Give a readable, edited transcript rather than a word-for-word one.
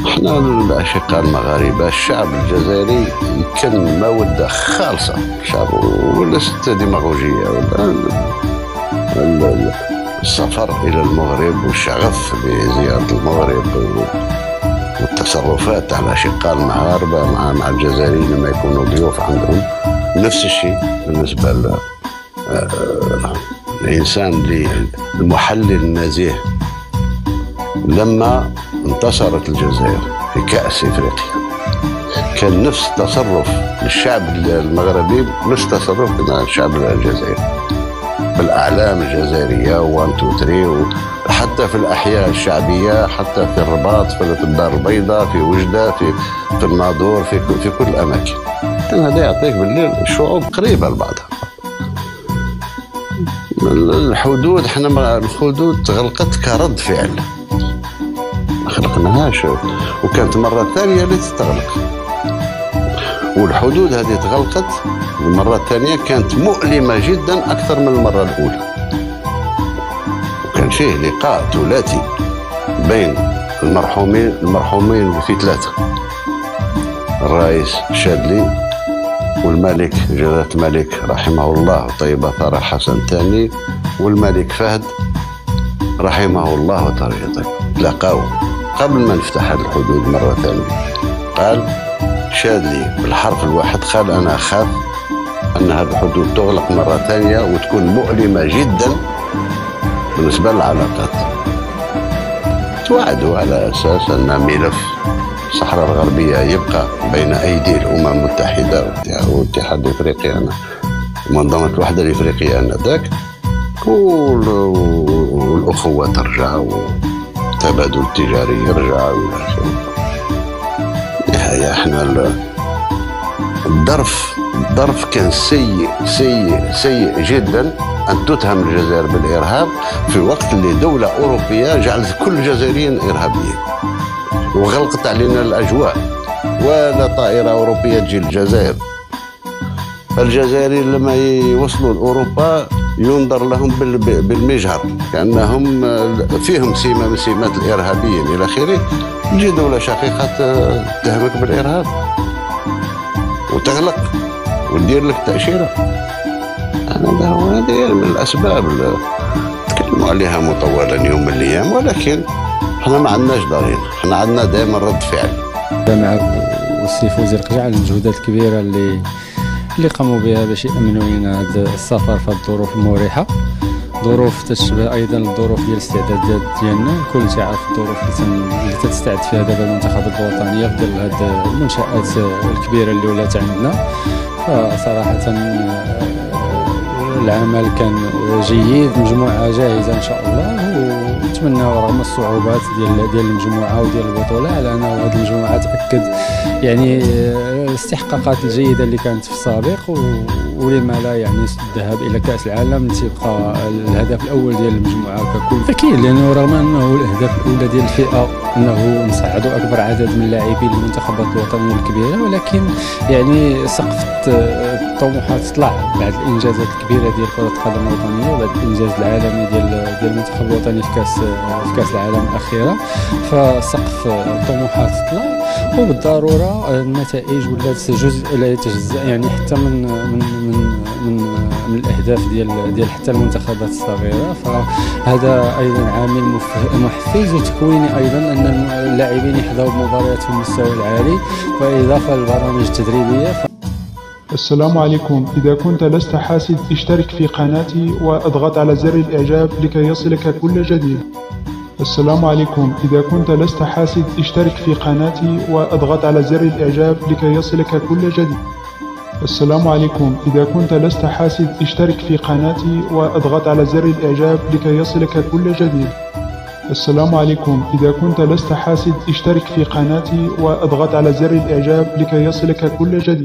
احنا الأشقاء المغاربة الشعب الجزائري كان مودة خالصة الشعب، ولست ديماغوجية ولا السفر إلى المغرب والشغف بزيارة المغرب والتصرفات على الأشقاء المغاربة مع الجزائريين لما يكونوا ضيوف عندهم. نفس الشيء بالنسبة للإنسان المحلل النزيه لما انتصرت الجزائر في كأس إفريقيا، كان نفس تصرف للشعب المغربي نفس تصرف الشعب الجزائري بالأعلام الجزائرية 1 2 3، حتى في الأحياء الشعبية، حتى في الرباط، في الدار البيضاء، في وجدة، في الناظور، في كل الأماكن. هذا يعطيك بالليل الشعوب قريبة لبعضها. الحدود الحدود تغلقت كرد فعل، ما خلقناهاش، وكانت مرة ثانية اللي تستغلق. والحدود هذه تغلقت المرة الثانية كانت مؤلمة جدا أكثر من المرة الأولى، وكان فيه لقاء ثلاثي بين المرحومين في ثلاثة: الرئيس الشاذلي والملك جلالة الملك رحمه الله طيبة ثرى حسن الثاني والملك فهد رحمه الله وطريقته. تلاقاو قبل ما نفتح هذه الحدود مرة ثانية. قال شاذلي بالحرف الواحد، قال أنا أخاف أن هذه الحدود تغلق مرة ثانية وتكون مؤلمة جدا بالنسبة للعلاقات. توعدوا على أساس أن ملف الصحراء الغربية يبقى بين أيدي الأمم المتحدة والاتحاد الإفريقي، منظمة الوحدة الإفريقية آنذاك، والأخوة ترجع والتبادل التجاري يرجع وإلى آخره. احنا الظرف كان سيء جدا أن تتهم الجزائر بالإرهاب في وقت اللي دولة أوروبية جعلت كل الجزائريين إرهابيين وغلقت علينا الأجواء، ولا طائرة أوروبية تجي للجزائر. الجزائريين لما يوصلوا لأوروبا ينظر لهم بالمجهر كأنهم فيهم سمة من سمات الإرهابيين إلى آخره. تجي دولة شقيقة تتهمك بالإرهاب وتغلق وتدير لك تأشيرة. هذه من الأسباب اللي تكلموا عليها مطولا يوم من الأيام، ولكن احنا ما عندناش ضرير، احنا عندنا دائما رد فعل. مع السي فوزي القجع على المجهودات الكبيرة اللي قاموا بها باش يأمنوا لنا هذا السفر في الظروف المريحة، ظروف تشبه ايضا الظروف ديال الاستعدادات ديالنا. الكل تعرف الظروف اللي تستعد فيها دابا المنتخبات الوطنيه في ظل هذه المنشآت الكبيره اللي ولات عندنا. فصراحه العمل كان جيد، مجموعه جاهزه ان شاء الله، ونتمنى رغم الصعوبات ديال المجموعه وديال البطوله على ان هذه المجموعه تاكد يعني الاستحقاقات الجيده اللي كانت في السابق، ولما لا يعني الذهاب الى كاس العالم تيبقى الهدف الاول ديال المجموعه ككل. اكيد لانه رغم انه الاهداف الاولى ديال الفئه انه نصعدوا اكبر عدد من اللاعبين للمنتخبات الوطنيه الكبيره، ولكن يعني سقف الطموحات طلع بعد الانجازات الكبيره ديال كره القدم الوطنيه وبعد الانجاز العالمي ديال المنتخب الوطني في كاس العالم الاخيره. فسقف الطموحات طلع، وبالضروره النتائج ولات جزء لا يتجزا يعني حتى من الاهداف ديال حتى المنتخبات الصغيره. فهذا ايضا عامل محفز وتكويني ايضا ان اللاعبين يحظوا بمباريات في المستوى العالي، بالاضافه للبرامج التدريبيه. السلام عليكم. إذا كنت لست حاسد اشترك في قناتي واضغط على زر الإعجاب لكي يصلك كل جديد. السلام عليكم. إذا كنت لست حاسد اشترك في قناتي واضغط على زر الإعجاب لكي يصلك كل جديد. السلام عليكم. إذا كنت لست حاسد اشترك في قناتي واضغط على زر الإعجاب لكي يصلك كل جديد. السلام عليكم. إذا كنت لست حاسد اشترك في قناتي واضغط على زر الإعجاب لكي يصلك كل جديد.